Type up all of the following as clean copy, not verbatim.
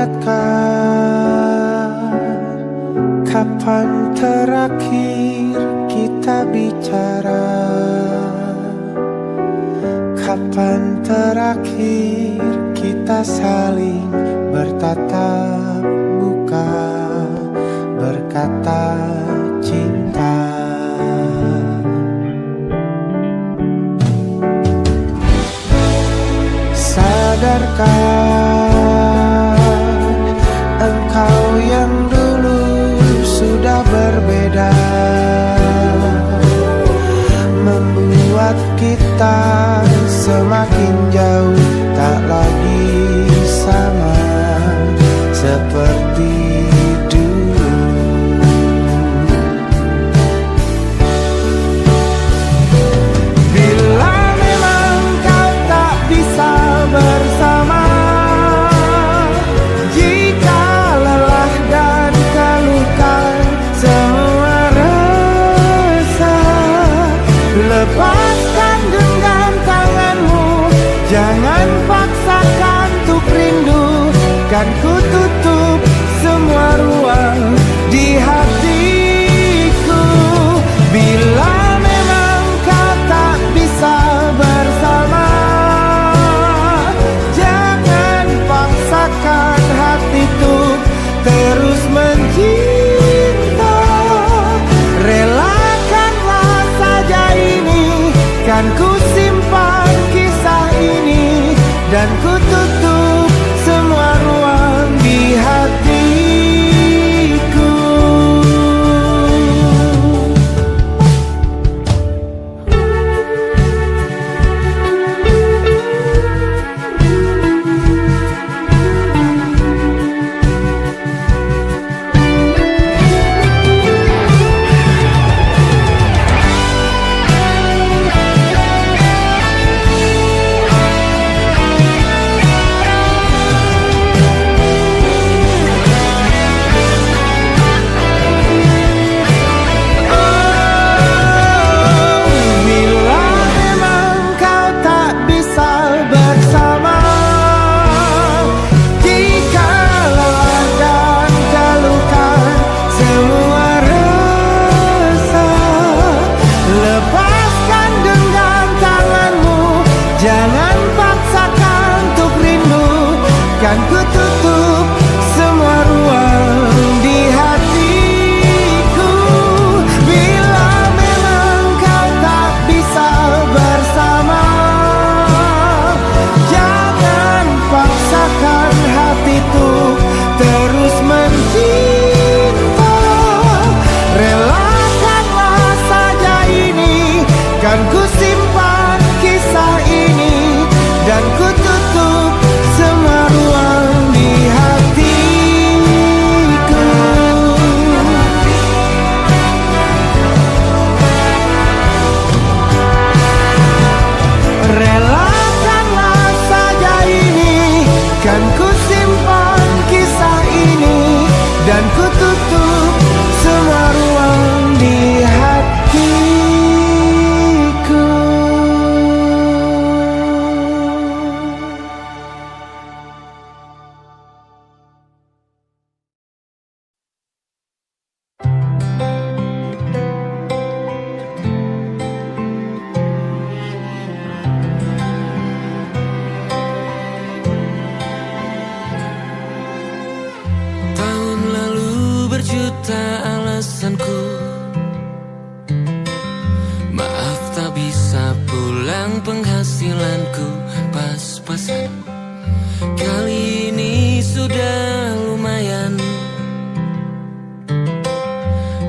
ingatkan kapan terakhir kita bicara, kapan terakhir kita saling bertatap muka, berkata cinta. Sadarkah engkau yang dulu sudah berbeda, membuat kita semakin jauh, tak lagi sama seperti dulu. Bila memang kau tak bisa bersama, jika lelah dan keluhkan semua rasa, lepaskan genggam tanganmu, jangan paksakan untuk rindu. Kan ku tutup semua ruang di hatiku. Bila memang kau tak bisa bersama, jangan paksakan hatiku terus mencinta. Relakanlah saja ini, kan ku simpan kisah ini, dan ku tutup semua ruang di hatiku. Jangan paksakan untuk rindu, kan ku tutup semua ruang di hatiku. Bila memang kau tak bisa bersama, jangan paksakan hatiku terus mencinta. Relakanlah saja ini, kan ku simpan kisah ini, dan ku tutup semua ruang di hatiku. Relakanlah saja ini, kan ku simpan kisah ini, dan ku tutup semua ruang di hatiku. Berjuta alasanku, maaf tak bisa pulang, penghasilanku pas-pasan. Kali ini sudah lumayan,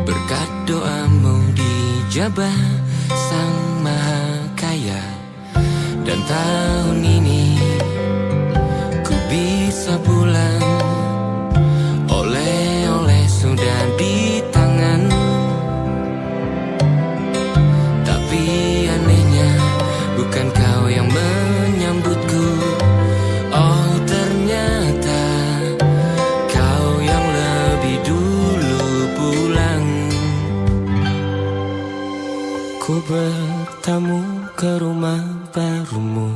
berkat doamu dijabah Sang Maha Kaya. Dan tahun ini ku bisa pulang, oleh-oleh sudah di tangan. Tapi anehnya bukan kau yang menyambutku. Oh ternyata kau yang lebih dulu pulang. Ku bertamu ke rumah barumu,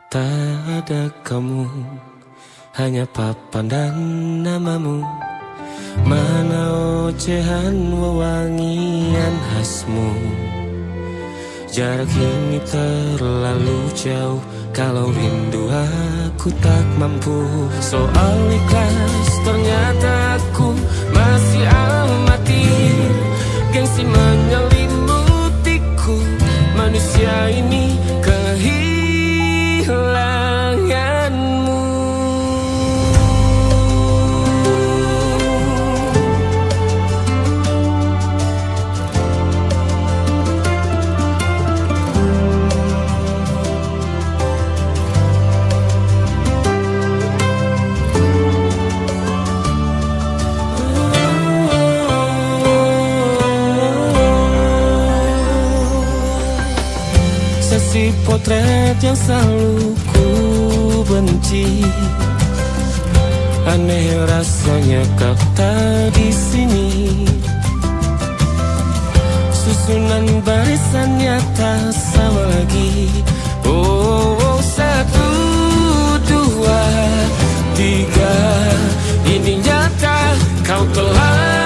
tak ada kamu hanya papan dan namamu. Mana ocehan wewangian khasmu. Jarak ini terlalu jauh, kalau rindu aku tak mampu. Soal ikhlas ternyata aku masih amatir. Gengsi menyelimutiku, manusia ini kehilanganmu. Si potret yang selalu ku benci, aneh rasanya kau tak di sini. Susunan barisannya tak sama lagi. Oh, 1, 2, 3, ini nyata kau telah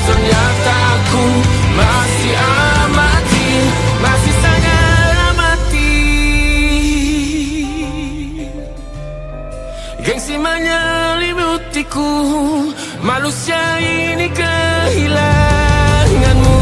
ternyata aku masih amati, masih sangat amati. Gengsi menyelimutiku, manusia ini kehilanganmu.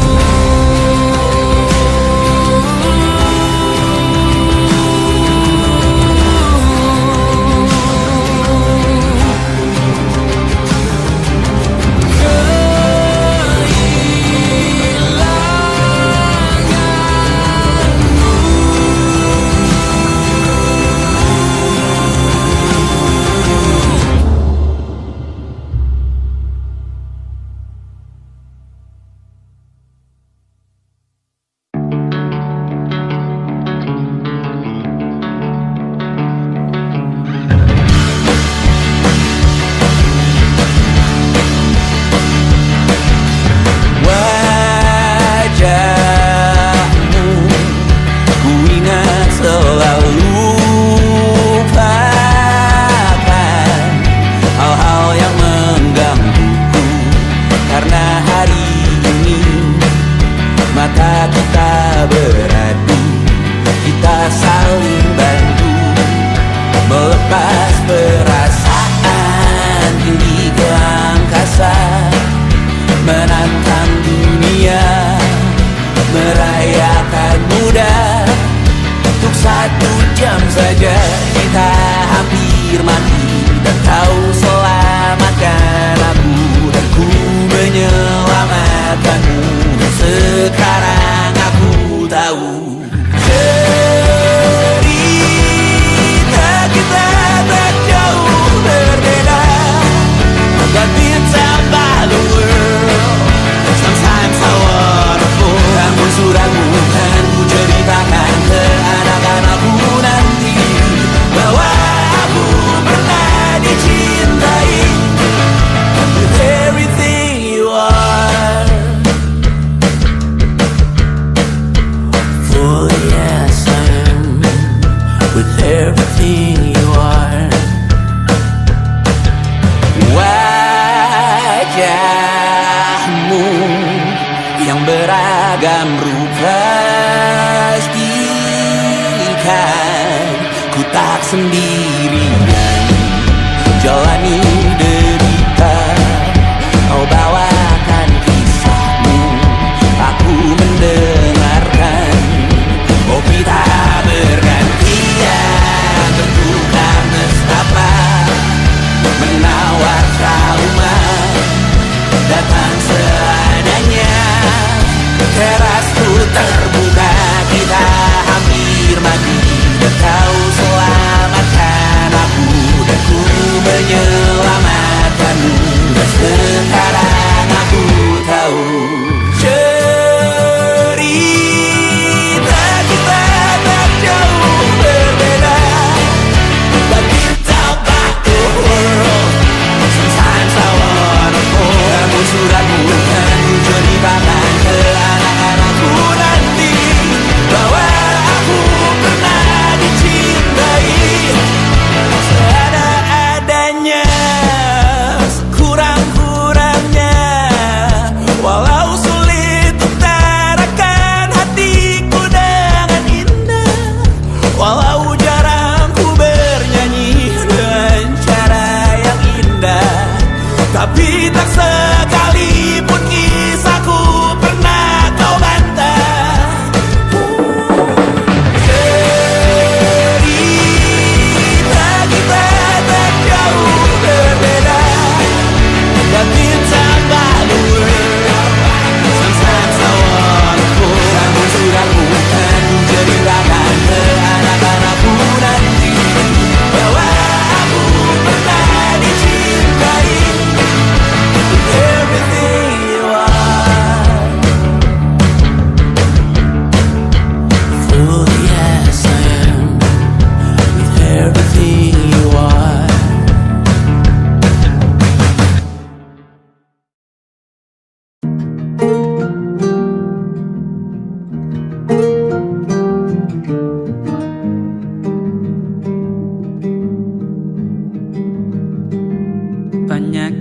Menawar trauma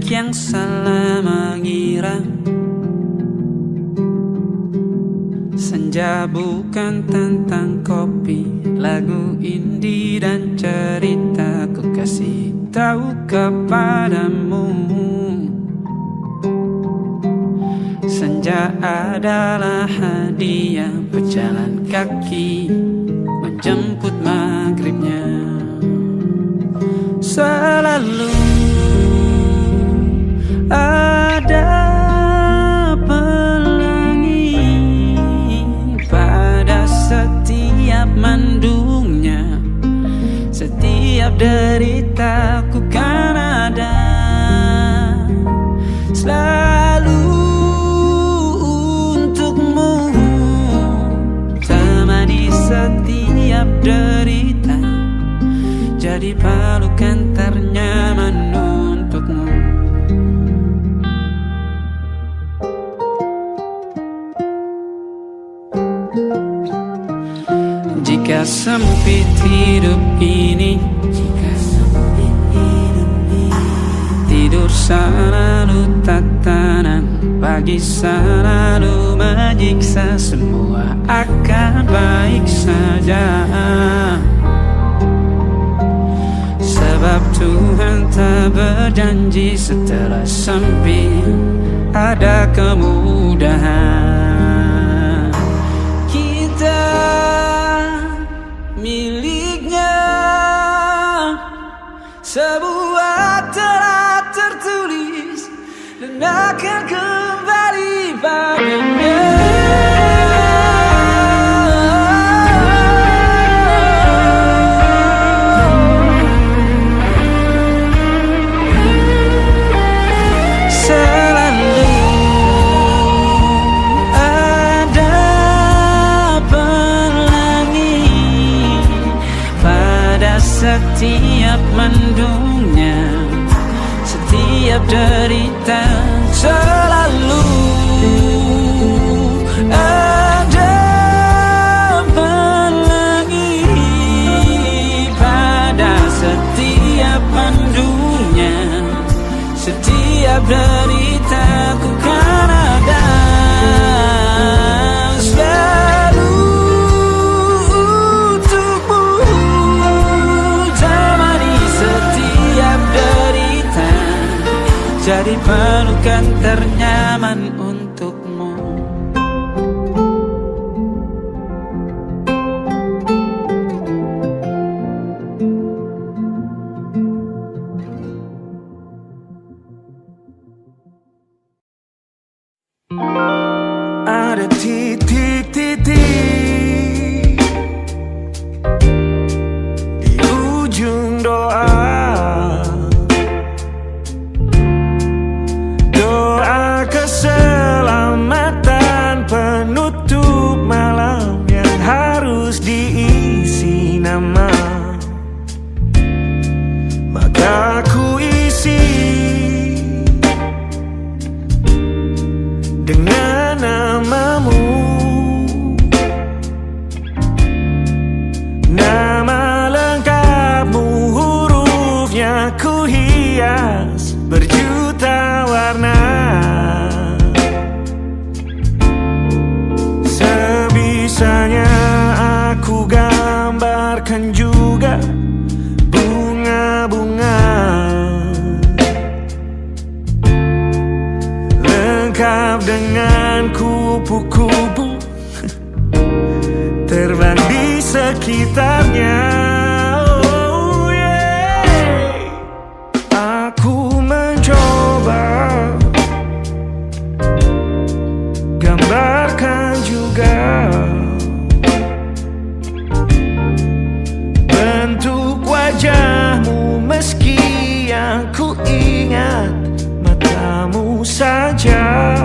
yang salah mengira senja bukan tentang kopi, lagu indie dan cerita ku kasih tahu kepadamu. Senja adalah hadiah pejalan kaki menjemput maghribnya. Selalu ada pelangi pada setiap mendungnya. Setiap derita ku kan ada selalu untukmu, temani setiap derita, jadi pelukan ternyaman untukmu. Jika sempit hidup ini, tidur selalu tatanan, pagi selalu menyiksa, semua akan baik saja. Sebab Tuhan tak berjanji setelah sempit ada kemudahan. Kita miliknya sebuah telah tertulis dan akan kembali padanya. Setiap mendungnya, setiap derita, selalu ada pelangi pada setiap mendungnya. Setiap derita ku kan ada selalu jadi pelukan ternyaman untukmu. Ada titik-titik di ujung doa, keselamatan penutup malam yang harus diisi nama. Maka ku isi dengan namamu, nama lengkapmu, hurufnya ku hias berjuta warna. Sebisanya aku gambarkan juga bunga-bunga, lengkap dengan kupu-kupu terbang di sekitarnya. Oh yeah. Aku mencoba gambarkan juga bentuk wajahmu, meski yang ku ingat matamu saja.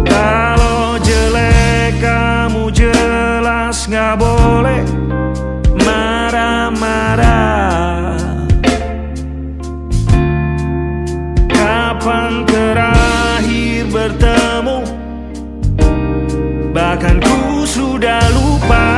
Kalau jelek kamu jelas gak boleh marah-marah. Kapan terakhir bertemu, bahkan ku sudah lupa.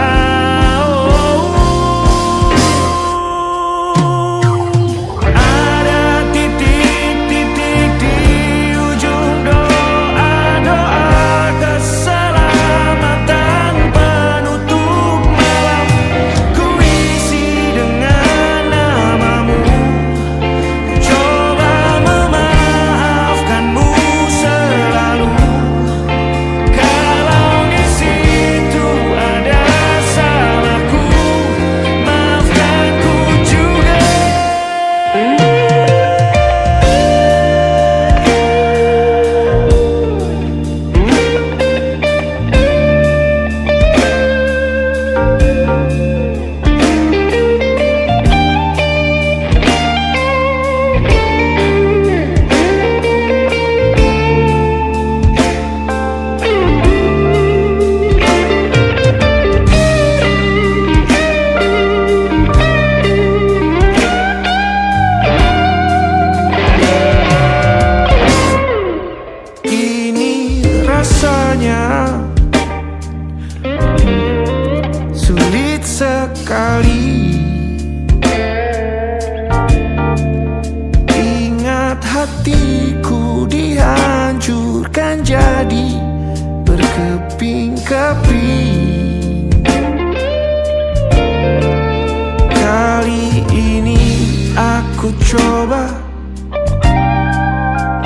ku coba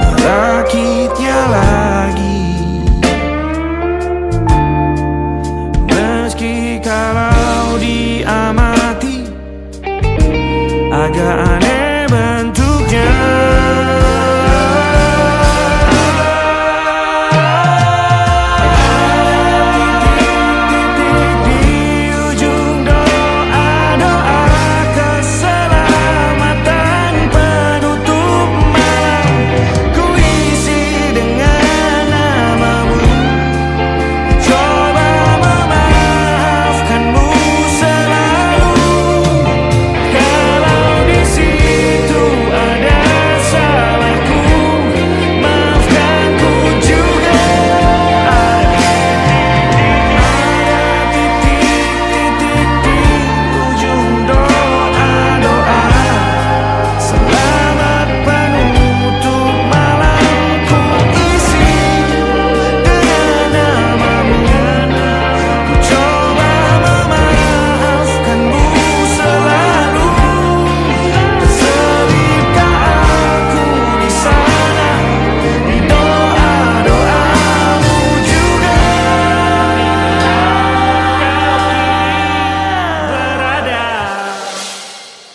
merakitnya lagi, meski kalau diamati agak aneh bentuknya.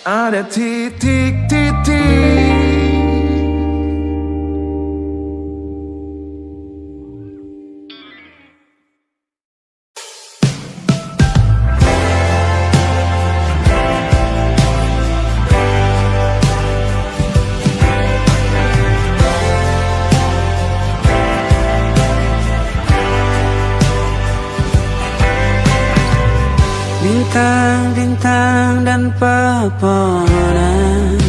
Ada titik-titik. Bintang-bintang dan pepohonan,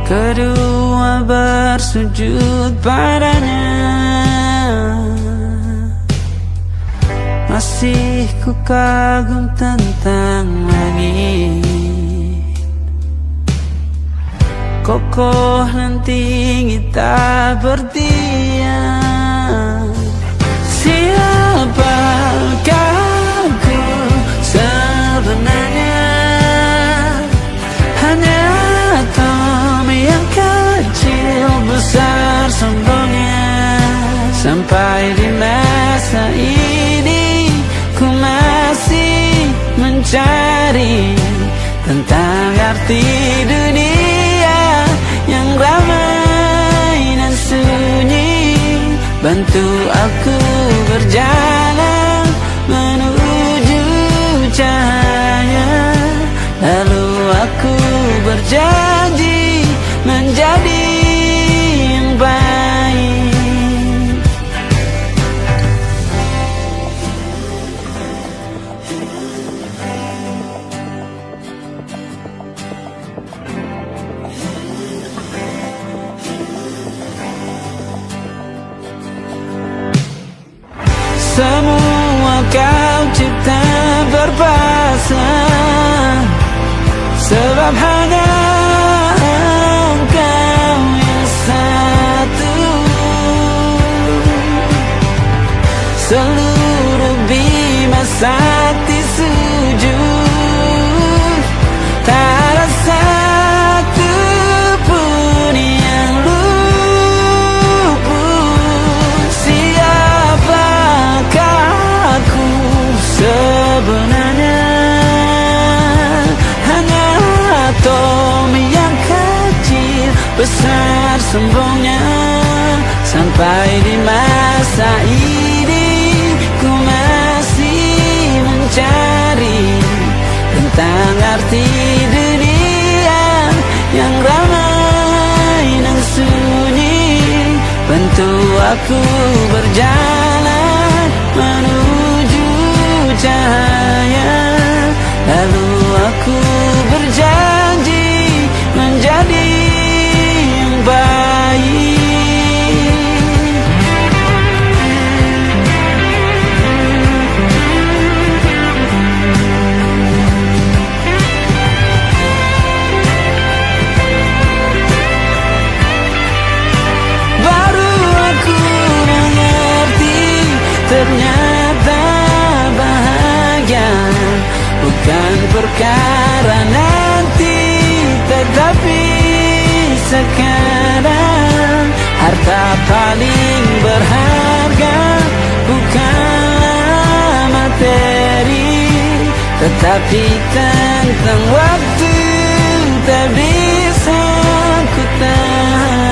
kedua bersujud padanya. Masih ku kagum tentang langit, kokoh dan tinggi tak berdiam. Siapakah aku sebenarnya? Hanya atom yang kecil besar sombongnya. Sampai di masa ini ku masih mencari tentang arti dunia yang ramai dan sunyi. Bantu aku berjalan menuju cahaya, lalu aku berjanji menjadi yang baik. Semua kau cipta berpasang, sebab hanya engkau yang satu. Seluruh bima sakti sujud, tak ada satu pun yang luput. Siapakah aku sebenarnya? Hanya atom yang kecil besar sombongnya. Sampai di masa ini ku masih mencari tentang arti dunia yang ramai dan sunyi. Bantu aku berjalan menuju cahaya, lalu aku berjanji menjadi yang baik. Baru aku mengerti, ternyata bahagia bukan perkara nanti. Tetapi sekarang harta paling berharga bukanlah materi, tetapi tentang waktu tak bisa ku tahan.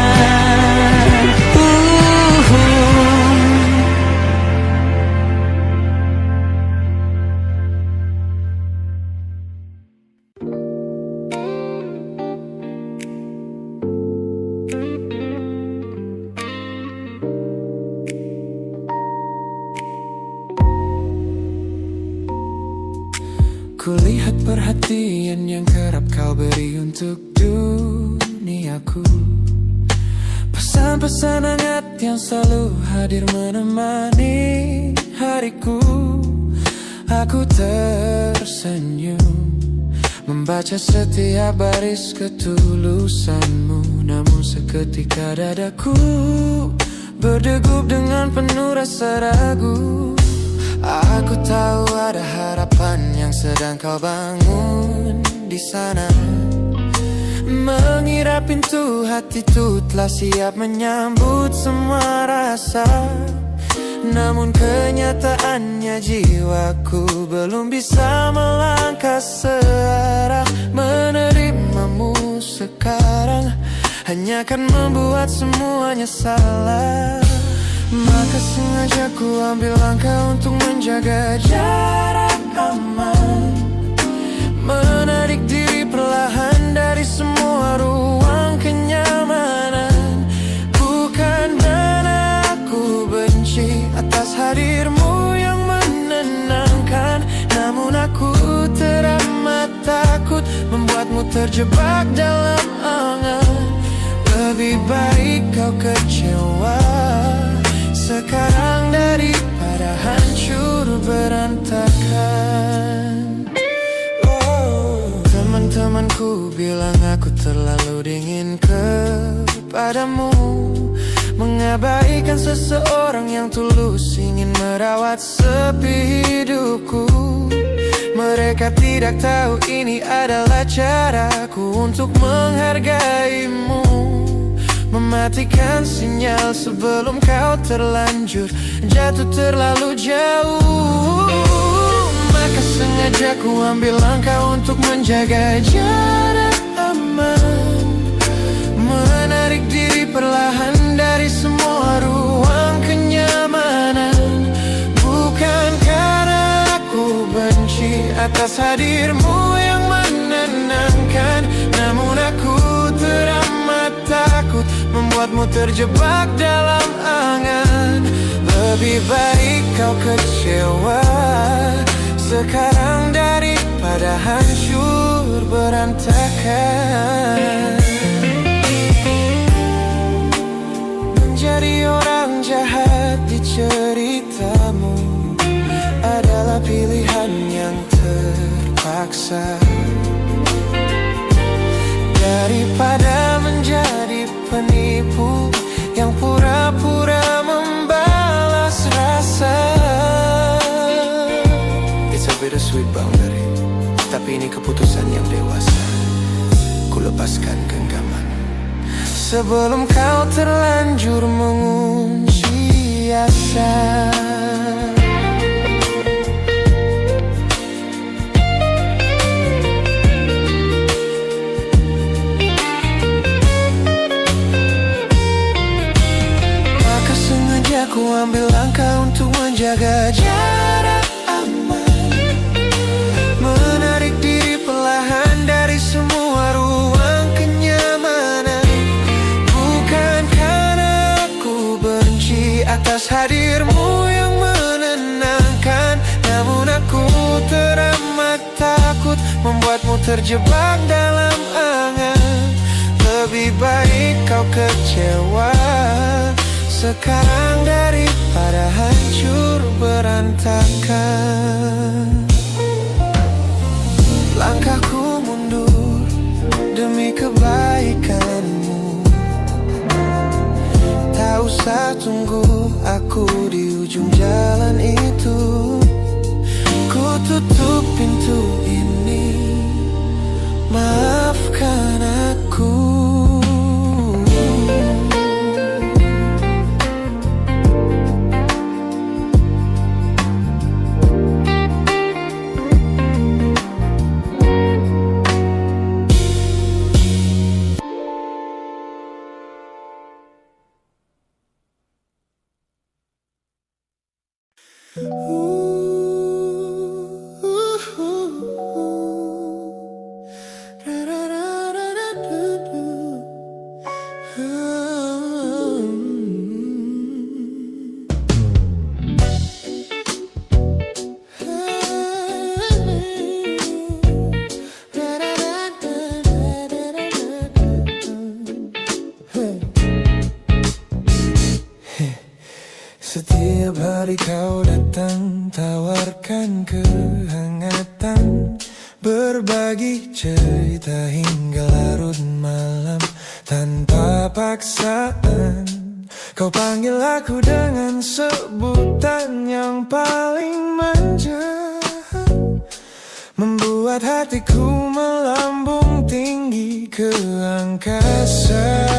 Kulihat perhatian yang kerap kau beri untuk duniaku, pesan-pesan hangat yang selalu hadir menemani hariku. Aku tersenyum membaca setiap baris ketulusanmu, namun seketika dadaku berdegup dengan penuh rasa ragu. Aku tahu ada harapan yang sedang kau bangun di sana. Mengira pintu hati itu telah siap menyambut semua rasa, namun kenyataannya jiwaku belum bisa melangkah searah. Menerimamu sekarang hanya akan membuat semuanya salah. Maka sengaja ku ambil langkah untuk menjaga jarak aman, menarik diri perlahan dari semua ruang kenyamanan. Bukan karena aku benci atas hadirmu yang menenangkan, namun aku teramat takut membuatmu terjebak dalam angan. Lebih baik kau kecewa sekarang daripada hancur berantakan. Teman-temanku bilang aku terlalu dingin kepadamu, mengabaikan seseorang yang tulus ingin merawat sepi hidupku. Mereka tidak tahu ini adalah caraku untuk menghargaimu, mematikan sinyal sebelum kau terlanjur jatuh terlalu jauh. Maka sengaja ku ambil langkah untuk menjaga jarak aman, menarik diri perlahan dari semua ruang kenyamanan. Bukan karena aku benci atas hadirmu yang menenangkan, namun aku teramat takut membuatmu terjebak dalam angan. Lebih baik kau kecewa sekarang daripada hancur berantakan. Menjadi orang jahat di ceritamu adalah pilihan yang terpaksa, daripada menjadi penipu yang pura-pura membalas rasa. It's a bittersweet boundary, tapi ini keputusan yang dewasa. Ku lepaskan genggaman sebelum kau terlanjur mengunci asa. Aku ambil langkah untuk menjaga jarak aman, menarik diri perlahan dari semua ruang kenyamanan. Bukan karena aku benci atas hadirmu yang menenangkan, namun aku teramat takut membuatmu terjebak dalam angan. Lebih baik kau kecewa sekarang daripada hancur berantakan. Langkahku mundur demi kebaikanmu. Tak usah tunggu aku di ujung jalan itu. Ku tutup pintu ini, maafkan aku. Berbagi cerita hingga larut malam tanpa paksaan. Kau panggil aku dengan sebutan yang paling manja, membuat hatiku melambung tinggi ke angkasa.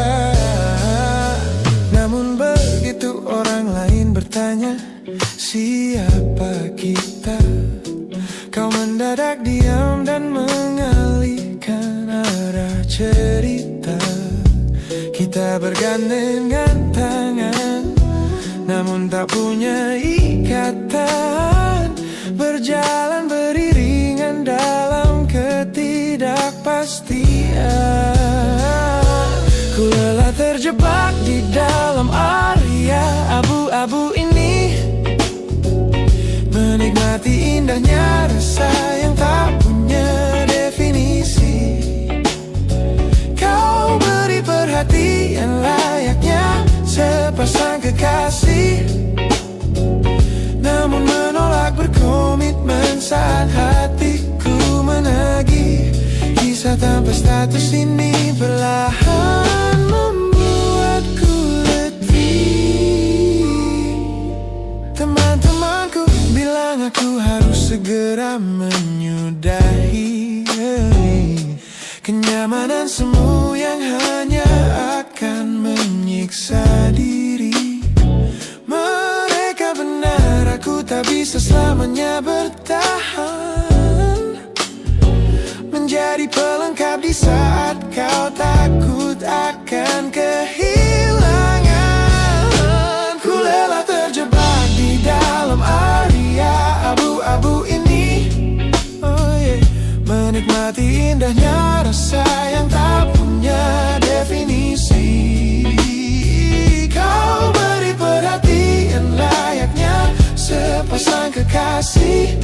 Namun begitu orang lain bertanya, siapa kita? Kau mendadak diam dan mengalihkan arah cerita. Kita bergandengan tangan, namun tak punya ikatan. Berjalan beriringan dalam ketidakpastian. Ku lelah terjebak di dalam area abu-abu ini, menikmati indahnya rasa yang tak punya definisi. Kau beri perhatian layaknya sepasang kekasih, namun menolak berkomitmen saat hatiku menagih. Kisah tanpa status ini perlahan membuatku letih. Teman-temanku bilang aku harus segera menyudahi kenyamanan semu yang hanya akan menyiksa diri. Mereka benar, aku tak bisa selamanya bertahan, menjadi pelengkap di saat kau takut akan kehilangan. Ku lelah terjebak di dalam area abu-abu ini, menikmati indahnya rasa yang tak punya definisi. Kau beri perhatian layaknya sepasang kekasih,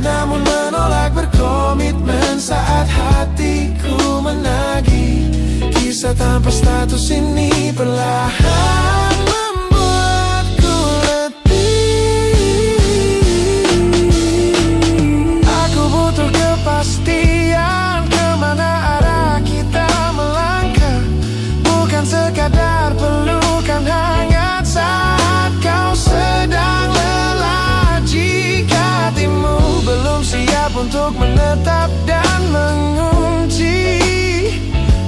namun menolak berkomitmen saat hatiku menagih. Kisah tanpa status ini perlahan membuatku letih. Aku butuh kepastian kemana arah kita melangkah, bukan sekadar pelukan hangat saat kau sedang lelah. Jika hatimu belum siap untuk menetap dan mengunci,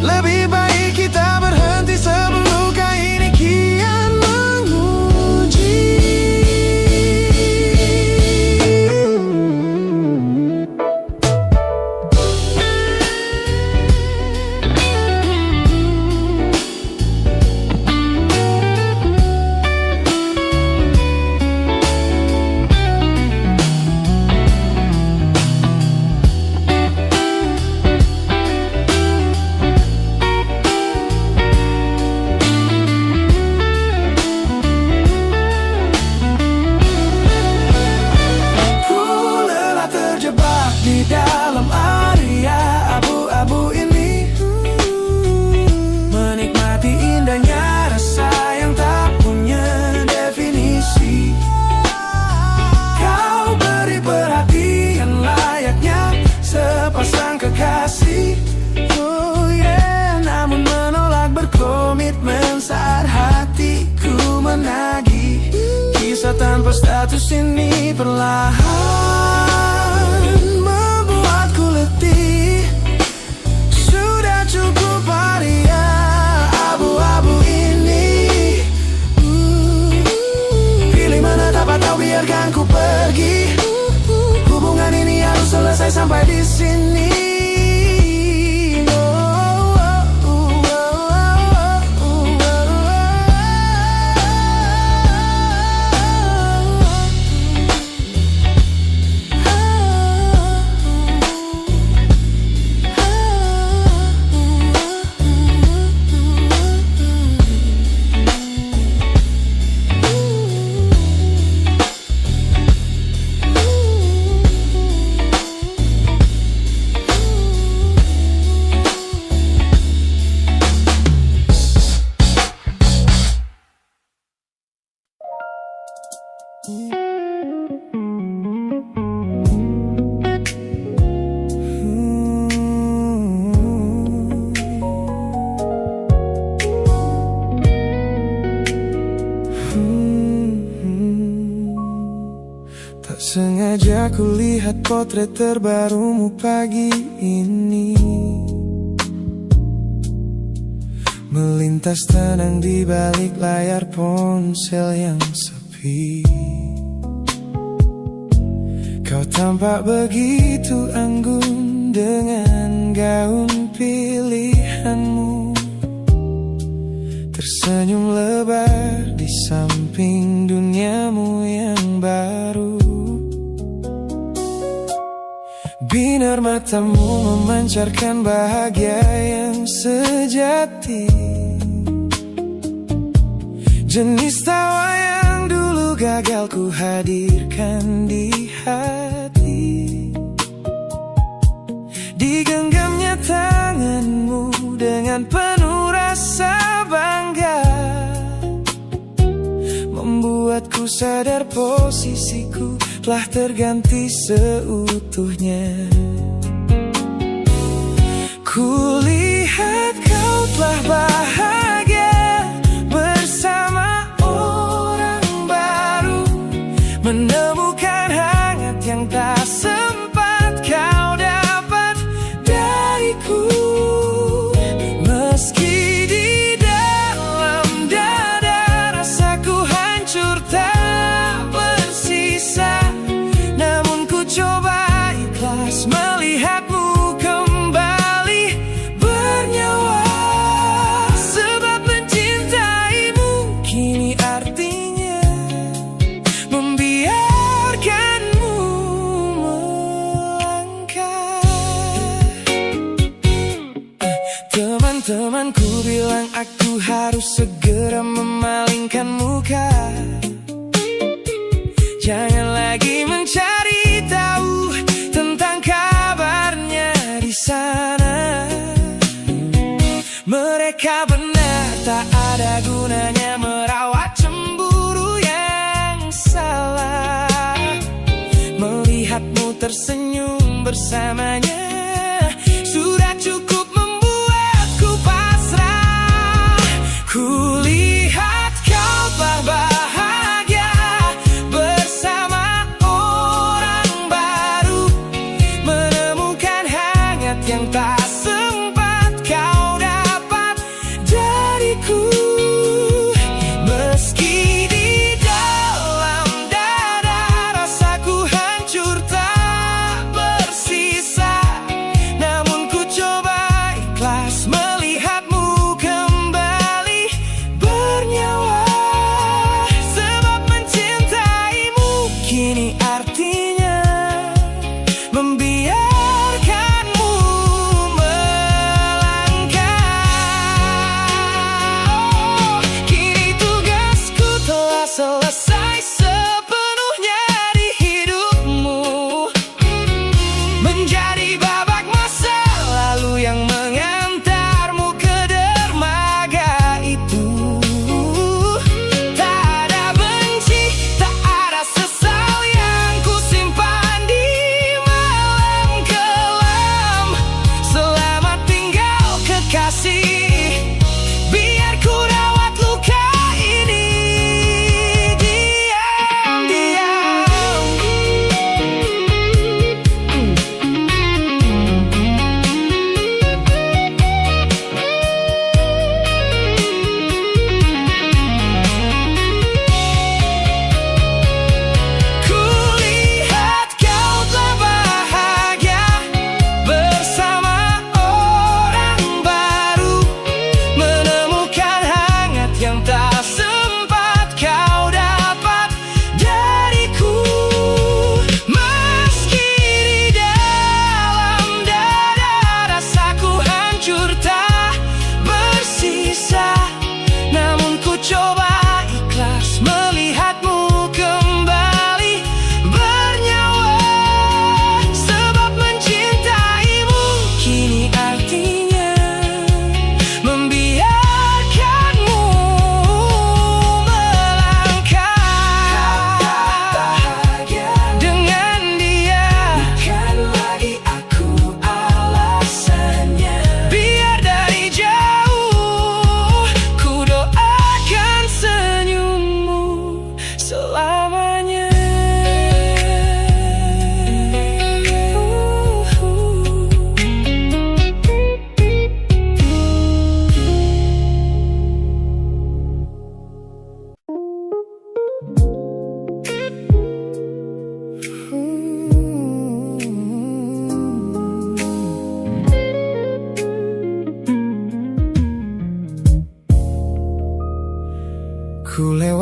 lebih baik kita berhenti sebelum luka ini kian menguji. Di dalam area abu-abu ini, menikmati indahnya rasa yang tak punya definisi. Kau beri perhatian layaknya sepasang kekasih, namun menolak berkomitmen saat hatiku menagih. Kisah tanpa status ini perlahan membuatku letih. Sudah cukup area abu-abu ini, pilih menetap atau biarkan ku pergi. Hubungan ini harus selesai sampai di sini. Ketika ku lihat potret terbarumu pagi ini, melintas tenang di balik layar ponsel yang sepi. Kau tampak begitu anggun dengan gaun pilihanmu, tersenyum lebar di samping duniamu yang baru. Binar matamu memancarkan bahagia yang sejati, jenis tawa yang dulu gagal ku hadirkan di hati. Digenggamnya tanganmu dengan penuh rasa bangga, membuatku sadar posisiku telah terganti seutuhnya. Kulihat kau telah bahagia bersama orang baru, menemukan hangat yang tak sempat kau dapat dariku. Meski di dalam dada rasaku hancur tak bersisa, namun ku coba ikhlas melihatmu kembali bernyawa. Sebab mencintaimu kini artinya membiarkanmu melangkah. Teman-temanku bilang aku harus segera memalingkan muka, jangan lagi mencari tahu tentang kabarnya di sana. Mereka benar, tak ada gunanya merawat cemburu yang salah. Melihatmu tersenyum bersamanya sudah cukup membuatku pasrah. Kulihat kau telah bahagia bersama orang baru, menemukan hangat yang tak sempat kau dapat dariku. Meski di dalam dada rasaku hancur tak bersisa, namun ku coba ikhlas melihatmu kembali bernyawa. Sebab mencintaimu kini artinya membiarkanmu melangkah. Kini tugasku telah selesai sepenuhnya di hidupmu, menjadi babak masa lalu yang mengantarmu ke dermaga itu. Tak ada benci, tak ada sesal yang ku simpan di malam kelam. Selamat tinggal kekasih, biar ku rawat luka ini diam-diam.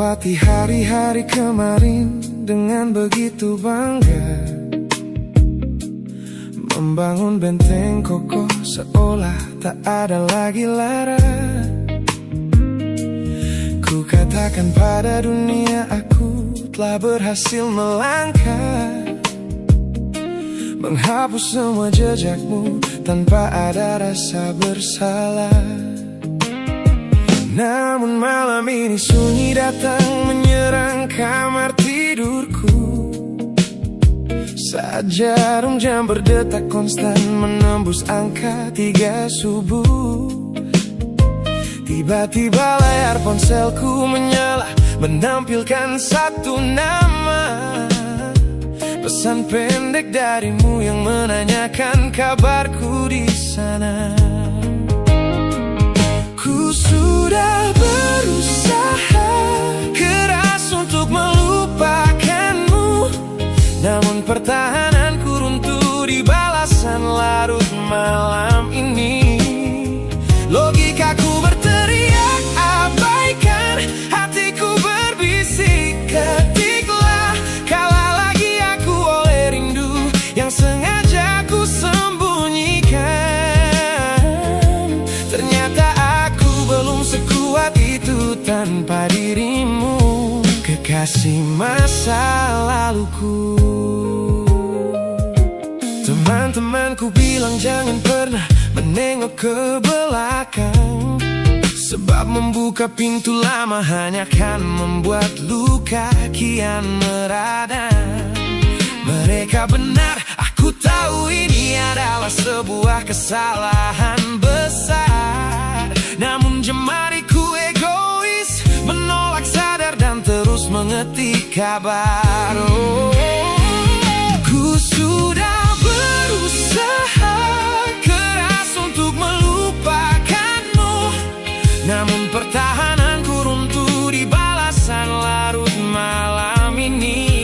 Melewati hari-hari kemarin dengan begitu bangga, membangun benteng kokoh seolah tak ada lagi lara. Ku katakan pada dunia aku telah berhasil melangkah, menghapus semua jejakmu tanpa ada rasa bersalah. Namun malam ini sunyi datang menyerang kamar tidurku, saat jarum jam berdetak konstan menembus angka 3 subuh. Tiba-tiba layar ponselku menyala, menampilkan satu nama, pesan pendek darimu yang menanyakan kabarku di sana. Ku sudah berusaha keras untuk melupakanmu, namun pertahananku runtuh di balasan larut malam ini. Logikaku berteriak abaikan, hatiku berbisik ketiklah, kalah lagi aku oleh rindu yang sengaja ku sembunyikan. Ternyata aku belum sekuat itu tanpa dirimu, kekasih masa laluku. Teman-temanku bilang jangan pernah menengok ke belakang, sebab membuka pintu lama hanya akan membuat luka kian meradang. Mereka benar, aku tahu ini adalah sebuah kesalahan besar, namun jemariku egois menolak sadar dan terus mengetik kabar. Ku sudah berusaha keras untuk melupakanmu, namun pertahananku runtuh di balasan larut malam ini.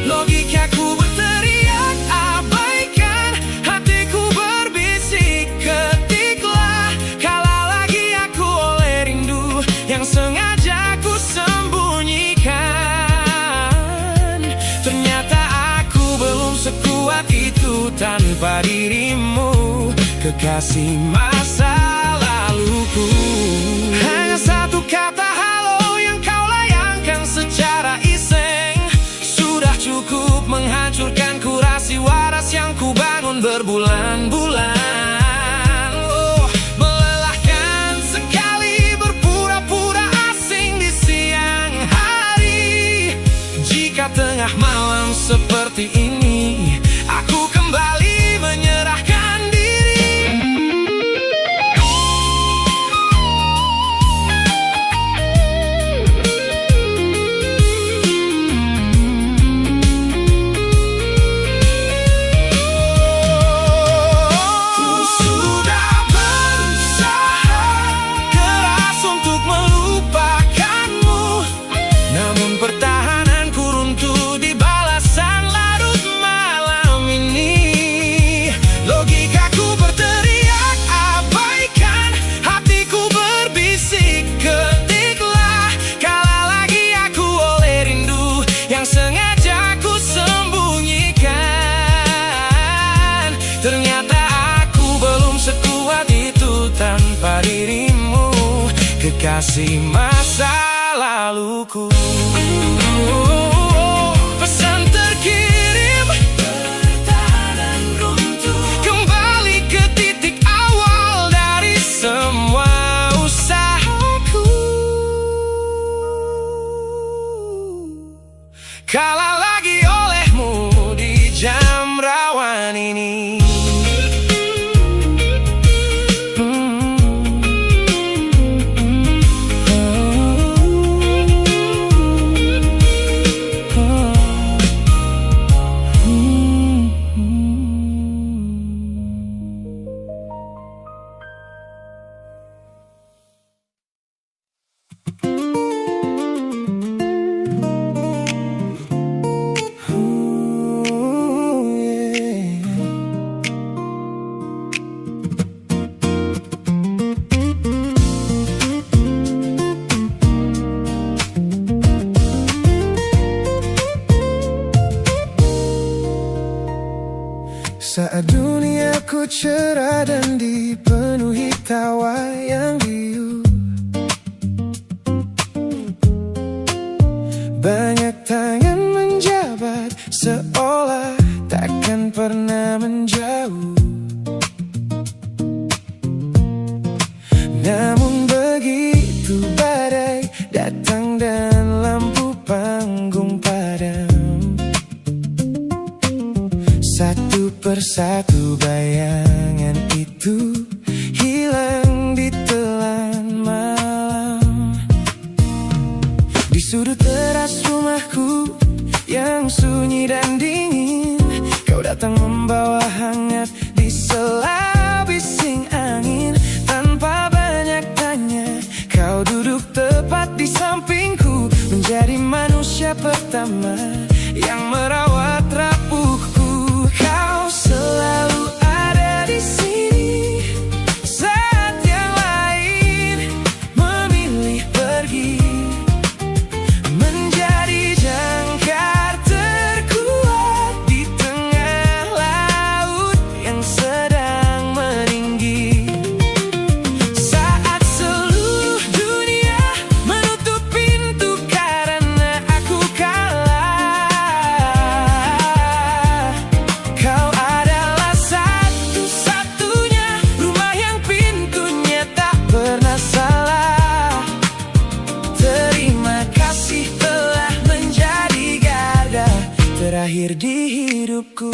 Logikaku berteriak abaikan, hatiku berbisik ketiklah, kalah lagi aku oleh rindu yang sengaja ku sembunyikan. Ternyata aku belum sekuat itu tanpa dirimu, kekasih masa laluku. Hanya satu kata halo yang kau layangkan secara iseng sudah cukup menghancurkan kurasi waras yang ku bangun berbulan-bulan. Oh, melelahkan sekali berpura-pura asing di siang hari. Jika tengah malam seperti ini aku kembali menyerahkan diri. Ku sudah berusaha keras untuk melupakanmu, namun pertahananku runtuh di balasan larut malam ini. Logikaku berteriak abaikan, hatiku berbisik ketiklah, kalah lagi aku oleh rindu yang sengaja ku sembunyikan. Ternyata aku belum sekuat itu tanpa dirimu, kekasih masa laluku. Pesan terkirim, pertahanan runtuh, kembali ke titik awal dari semua usahaku. Kalah lagi olehmu di jam rawan ini. Saat duniaku cerah dan dipenuhi tawa yang biu, banyak tangan menjabat seolah takkan pernah menjauh. Namun begitu badai datang dan lampu panggung padam, satu persatu bayangan itu hilang di telan malam. Di sudut teras rumahku yang sunyi dan dingin, kau datang membawa hangat di sela bising angin. Tanpa banyak tanya, kau duduk tepat di sampingku, menjadi manusia pertama yang merawat rapuhku. Kau selalu ada di sini saat yang lain memilih pergi, menjadi jangkar terkuat di tengah laut yang sedang meninggi. Saat seluruh dunia menutup pintu karena aku kalah, kau adalah satu-satunya rumah yang pintunya tak pernah salah. Terima kasih telah menjadi garda terakhir di hidupku.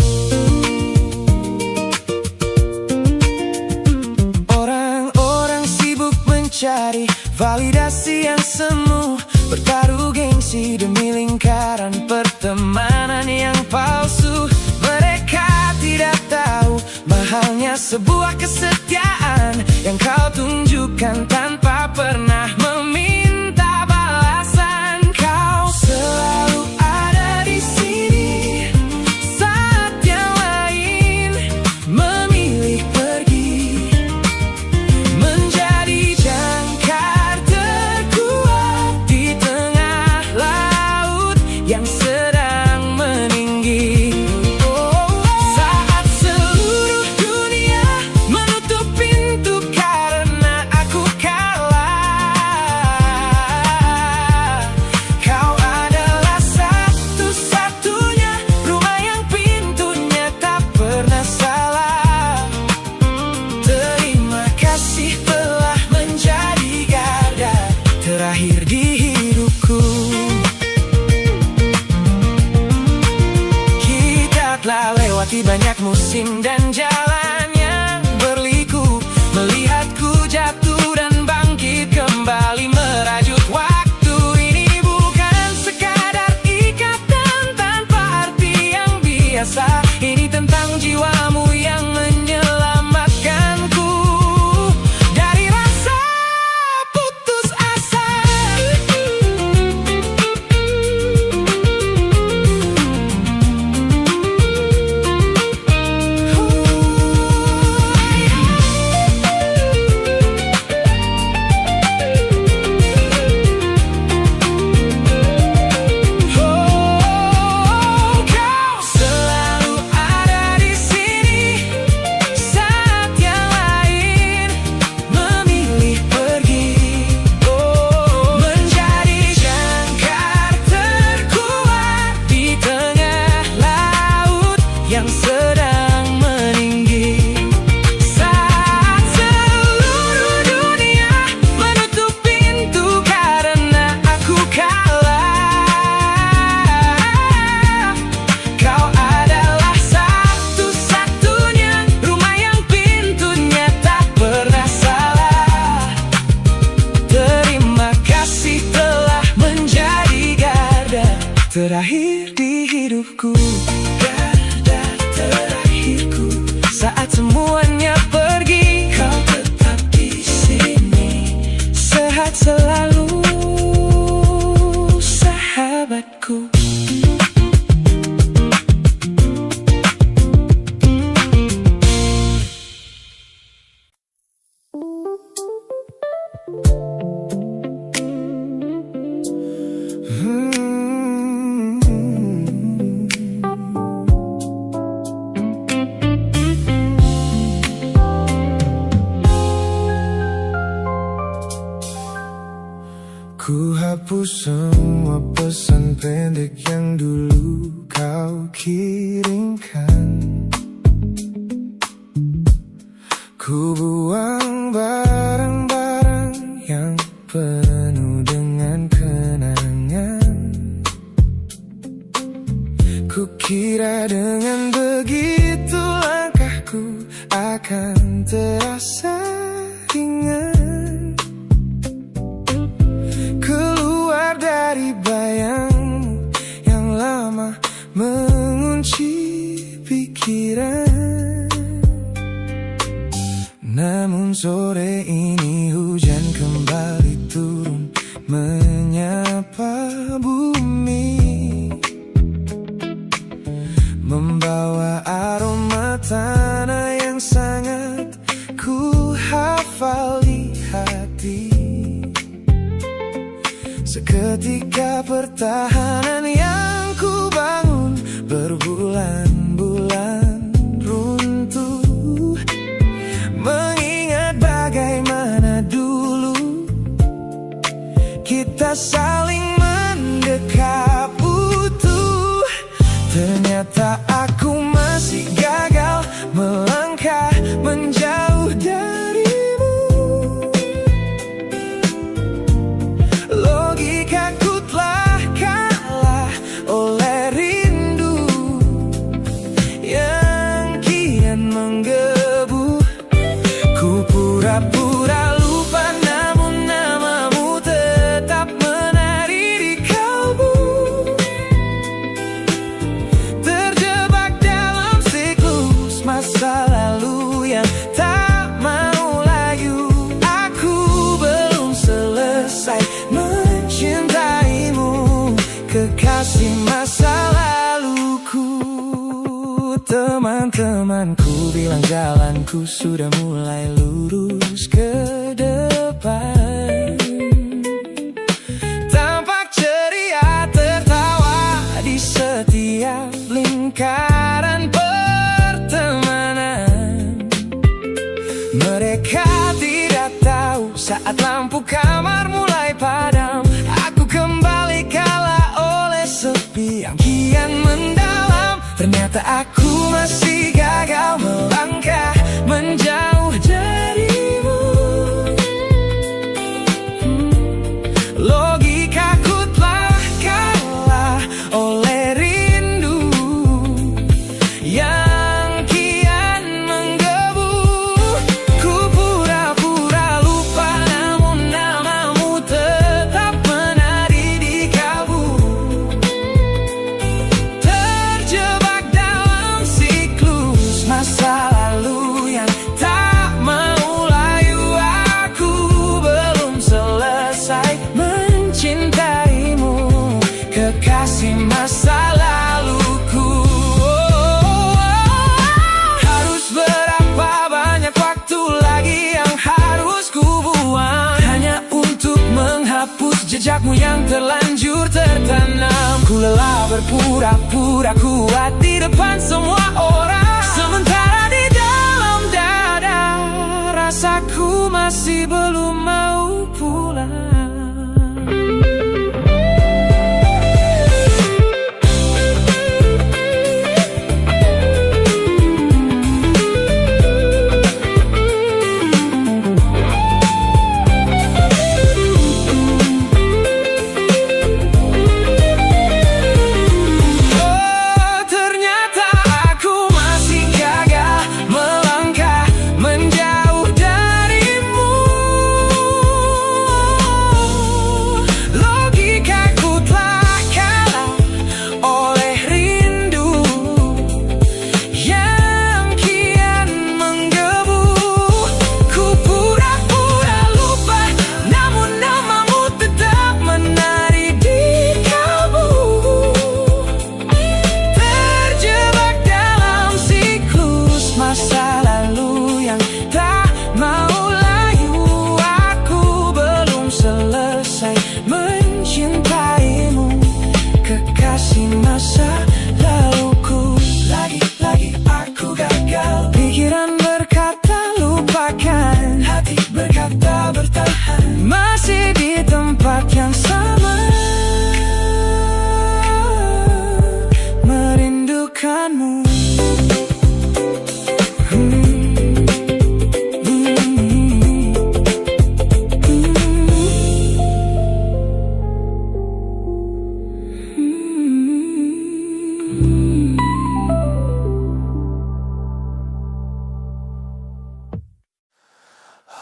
Orang-orang sibuk mencari validasi yang semu, bertaruh gengsi demi lingkaran pertemanan yang palsu. Mereka tidak tahu mahalnya sebuah kesetiaan yang kau tunjukkan tanpa pernah meminta balasan. Kau selalu ada di sini saat yang lain memilih pergi, menjadi jangkar terkuat di tengah laut yang sedang meninggi. Saat seluruh dunia menutup pintu karena aku kalah, kau adalah satu-satunya rumah yang pintunya tak pernah salah. Terima kasih telah menjadi garda terakhir di hidupku. Kita telah lewati banyak musim dan jalan yang berliku, melihatku jatuh dan bangkit kembali merajut waktu. Ini bukan sekadar ikatan tanpa arti yang biasa, ini tentang jiwamu yang menyelamatkanku dari rasa putus asa. hapus semua pesan pendek yang dulu kau kirimkan. Ku buang barang-barang yang penuh dengan kenangan. Ku kira dengan begitu langkahku akan terasa ringan. Keluar dari bayangmu yang lama mengunci pikiran. Namun sore ini hujan kembali turun menyapa bumi, membawa aroma tanah yang sangat ku hafal di hati. Seketika pertahanan yang ku bangun berbulan-bulan runtuh. Mengingat bagaimana dulu kita saling mendekap utuh. Ternyata aku masih gagal melangkah menjauh darimu. Logikaku telah kalah oleh rindu yang kian menggebu. Ku pura-pura lupa namun namamu tetap menari di kalbu. Terjebak dalam siklus masa lalu yang tak mau layu. Aku belum selesai mencintaimu, kekasih masa laluku. Teman-temanku bilang jalanku sudah mulai lurus ke depan. Tampak ceria tertawa di setiap lingkaran pertemanan. Mereka tidak tahu saat lampu kamar mulai padam, aku kembali kalah oleh sepi yang kian mendalam. Ternyata aku masih gagal melangkah menjauh darimu. Logikaku telah kalah oleh rindu yang kian menggebu. Ku pura-pura lupa namun namamu tetap menari di kalbu. Terjebak dalam siklus masa lalu yang tak mau layu. Aku belum selesai mencintaimu, kekasih masa laluku. Harus berapa banyak waktu lagi yang harus ku buang hanya untuk menghapus jejakmu yang terlanjur tertanam. Ku lelah berpura-pura kuat di depan semua orang, sementara di dalam dada rasaku masih belum mau pulang. Ternyata aku masih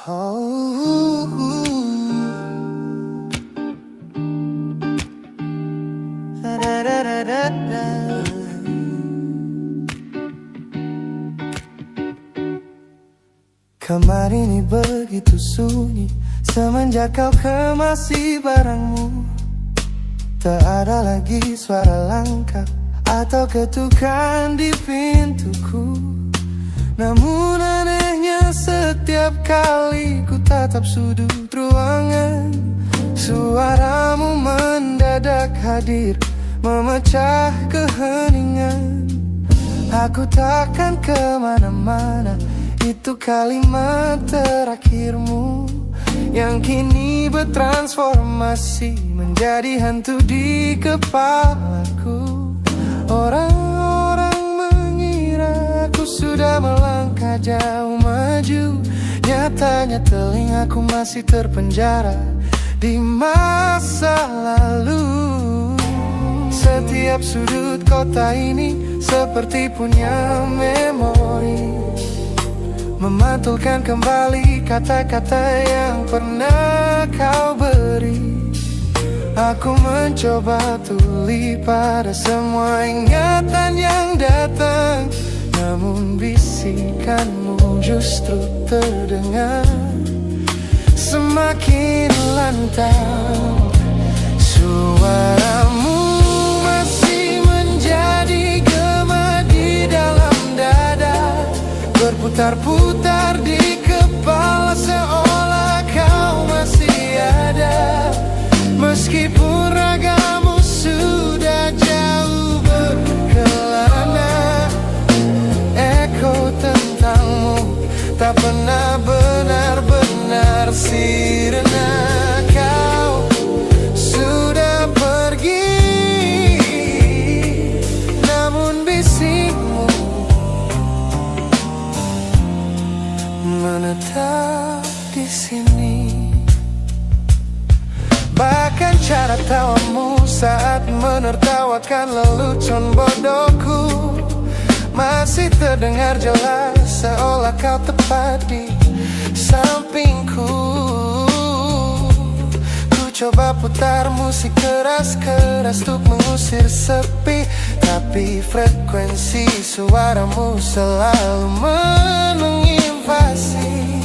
Oh, da-da-da-da-da. Kamar ini begitu sunyi semenjak kau kemasi barangmu. Tak ada lagi suara langkah atau ketukan di pintuku. Namun anehnya setiap kali ku tatap sudut ruangan, suaramu mendadak hadir memecah keheningan. Aku takkan kemana-mana, itu kalimat terakhirmu yang kini bertransformasi menjadi hantu di kepalaku. Orang-orang mengira aku sudah melangkah jauh maju, nyatanya telingaku masih terpenjara di masa lalu. Setiap sudut kota ini seperti punya memori, memantulkan kembali kata-kata yang pernah kau beri. Aku mencoba tuli pada semua ingatan yang datang, namun bisikanmu justru terdengar semakin lantang. Suaramu masih menjadi gema di dalam dada, berputar-putar di kepala seolah kau masih ada. Meskipun ragamu sudah jauh berkelana, eko tentangmu tak pernah benar-benar sirna. Kau sudah pergi, namun bisikmu menetap di sini. Bahkan cara tawamu saat menertawakan lelucon bodohku masih terdengar jelas, seolah kau tepat di sampingku. Ku coba putar musik keras-keras untuk mengusir sepi, tapi frekuensi suaramu selalu menginvasi.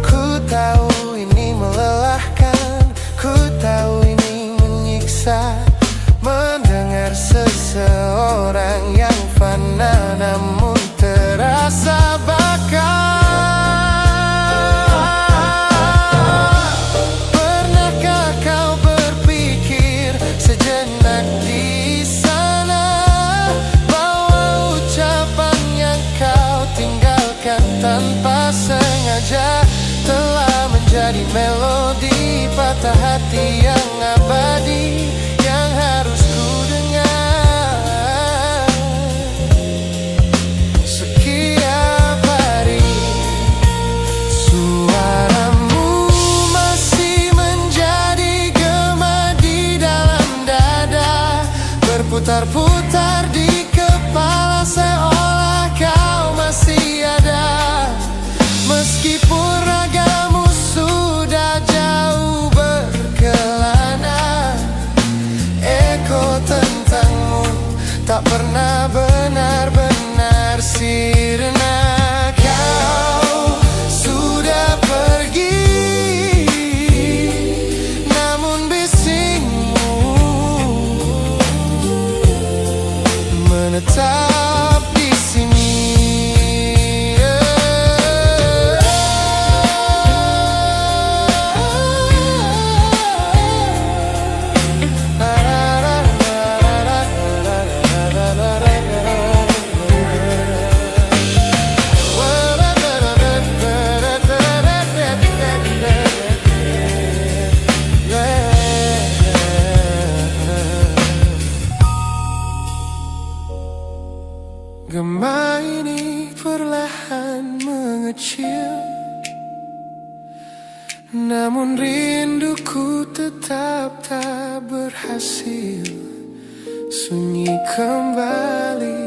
Ku tahu ini melelahkan, ku tahu ini menyiksa, mendengar seseorang yang fana namun terasa bakal. Pernahkah kau berpikir sejenak di sana bahwa ucapan yang kau tinggalkan tanpa sengaja telah menjadi melodi patah hati yang abadi yang harus ku dengar setiap hari. Suaramu masih menjadi gema di dalam dada, berputar-putar di kepala seolah kau masih ada. Meskipun ragamu sudah jauh berkelana, eko tentangmu tak pernah benar-benar sirna. Kau sudah pergi, namun bisikmu menetap di sini. Gema ini perlahan mengecil, namun rinduku tetap tak berhasil sunyi kembali.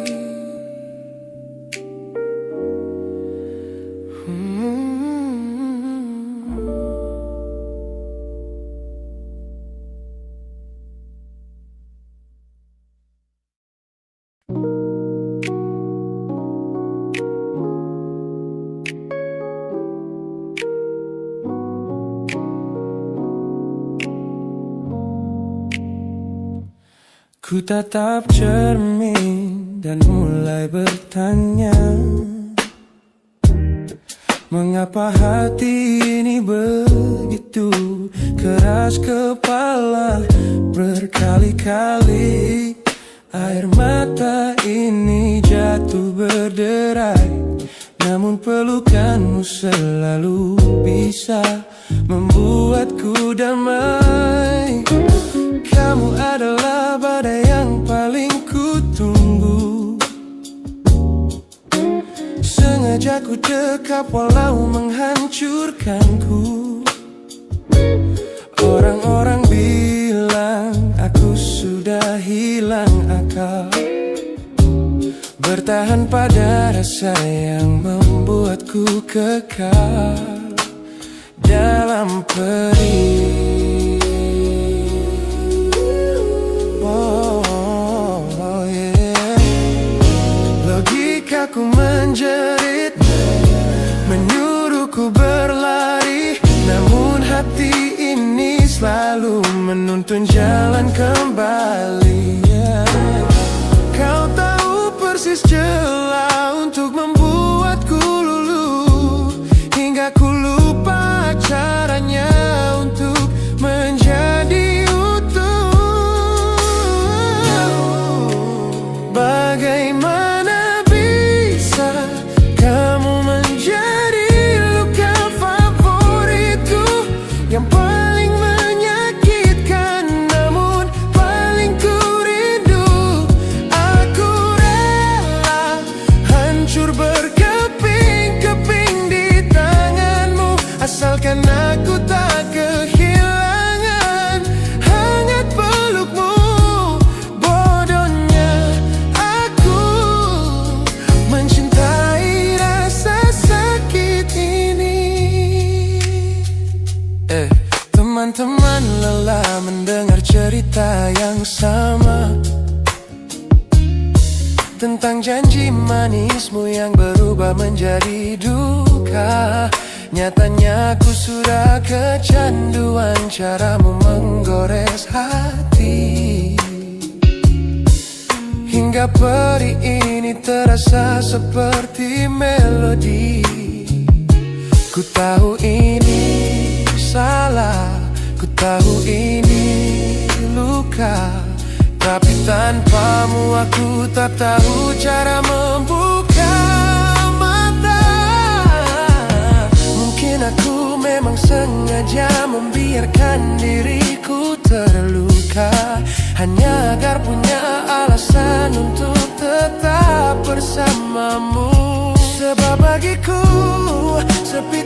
Ku tatap cermin dan mulai bertanya, mengapa hati ini begitu keras kepala? Berkali-kali air mata ini jatuh berderai, namun pelukanmu selalu bisa membuatku damai. Kamu adalah badai yang paling ku tunggu. Sengaja ku dekap walau menghancurkanku. Orang-orang bilang aku sudah hilang akal, bertahan pada rasa yang membuatku kekal dalam perih. Logikaku menjerit, menyuruhku berlari, namun hati ini selalu menuntun jalan kembali. Kau tahu persis celah untuk membuatku luluh, hingga ku lupa caranya untuk menjadi utuh. Bagaimana bisa kamu menjadi luka favoritku, yang paling menyakitkan namun paling ku rindu. Aku rela hancur berkeping-keping di tanganmu, asalkan aku tak kehilangan hangat pelukmu. Bodohnya aku mencintai rasa sakit ini. Teman-teman lelah mendengar cerita yang sama tentang janji manismu yang berubah menjadi duka. Nyatanya aku sudah kecanduan caramu menggores hati, hingga perih ini terasa seperti melodi. Ku tahu ini salah, ku tahu ini luka, tapi tanpamu aku tak tahu cara membuka mata. Mungkin aku memang sengaja membiarkan diriku terluka, hanya agar punya alasan untuk tetap bersamamu. Sebab bagiku sepi